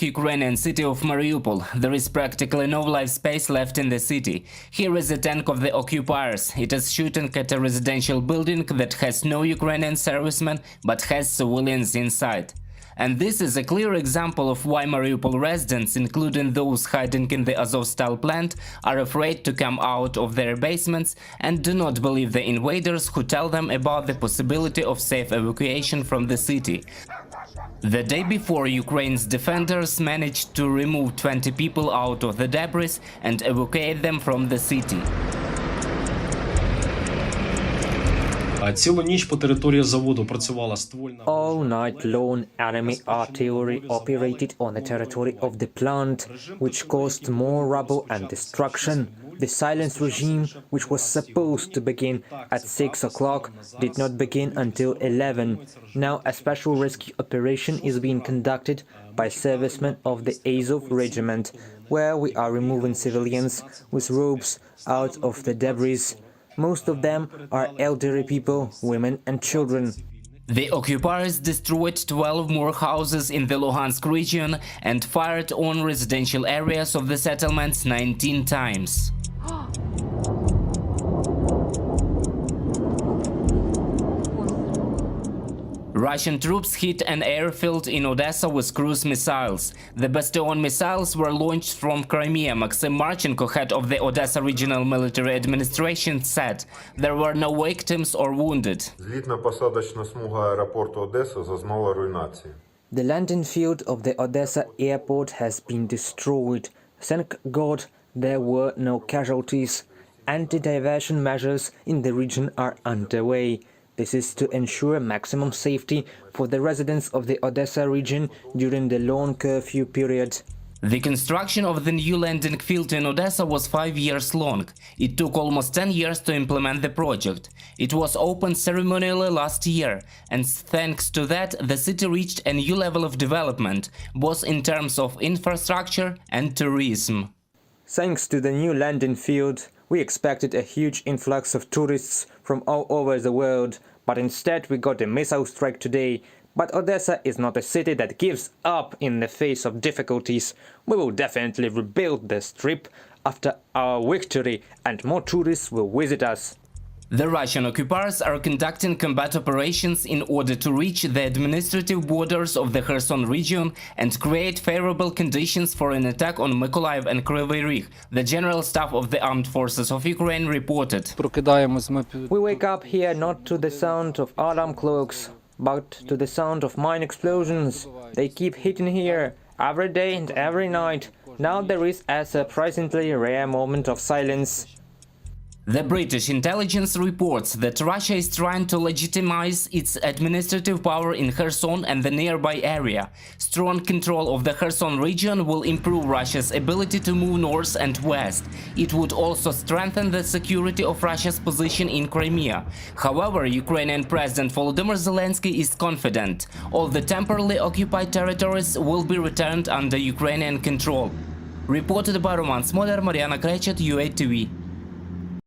Ukrainian city of Mariupol. There is practically no life space left in the city. Here is a tank of the occupiers. It is shooting at a residential building that has no Ukrainian servicemen but has civilians inside. And this is a clear example of why Mariupol residents, including those hiding in the Azovstal plant, are afraid to come out of their basements and do not believe the invaders who tell them about the possibility of safe evacuation from the city. The day before, Ukraine's defenders managed to remove 20 people out of the debris and evacuate them from the city. Цілу ніч по території заводу працювала ствольна. All night long, enemy artillery operated on the territory of the plant, which caused more rubble and destruction. The silence regime, which was supposed to begin at 6 o'clock, did not begin until 11. Now a special rescue operation is being conducted by servicemen of the Azov regiment, where we are removing civilians with ropes out of the debris. Most of them are elderly people, women and children. The occupiers destroyed 12 more houses in the Luhansk region and fired on residential areas of the settlements 19 times. Russian troops hit an airfield in Odessa with cruise missiles. The Bastion missiles were launched from Crimea. Maxim Marchenko, head of the Odessa Regional Military Administration, said there were no victims or wounded. Злітно-посадочна смуга аеропорту Одеса зазнала руйнації. The landing field of the Odessa airport has been destroyed. Thank God there were no casualties. Anti-diversion measures in the region are underway. This is to ensure maximum safety for the residents of the Odessa region during the long curfew period. The construction of the new landing field in Odessa was 5 years long. It took almost 10 years to implement the project. It was opened ceremonially last year, and thanks to that, the city reached a new level of development, both in terms of infrastructure and tourism. Thanks to the new landing field, we expected a huge influx of tourists from all over the world, but instead we got a missile strike today. But Odessa is not a city that gives up in the face of difficulties. We will definitely rebuild the strip after our victory, and more tourists will visit us. The Russian occupiers are conducting combat operations in order to reach the administrative borders of the Kherson region and create favorable conditions for an attack on Mykolaiv and Kryvyi Rih, the General Staff of the Armed Forces of Ukraine reported. We wake up here not to the sound of alarm clocks, but to the sound of mine explosions. They keep hitting here every day and every night. Now there is a surprisingly rare moment of silence. The British intelligence reports that Russia is trying to legitimize its administrative power in Kherson and the nearby area. Strong control of the Kherson region will improve Russia's ability to move north and west. It would also strengthen the security of Russia's position in Crimea. However, Ukrainian President Volodymyr Zelensky is confident all the temporarily occupied territories will be returned under Ukrainian control. Reported by Roman Smoder, Mariana Krечет, UA TV.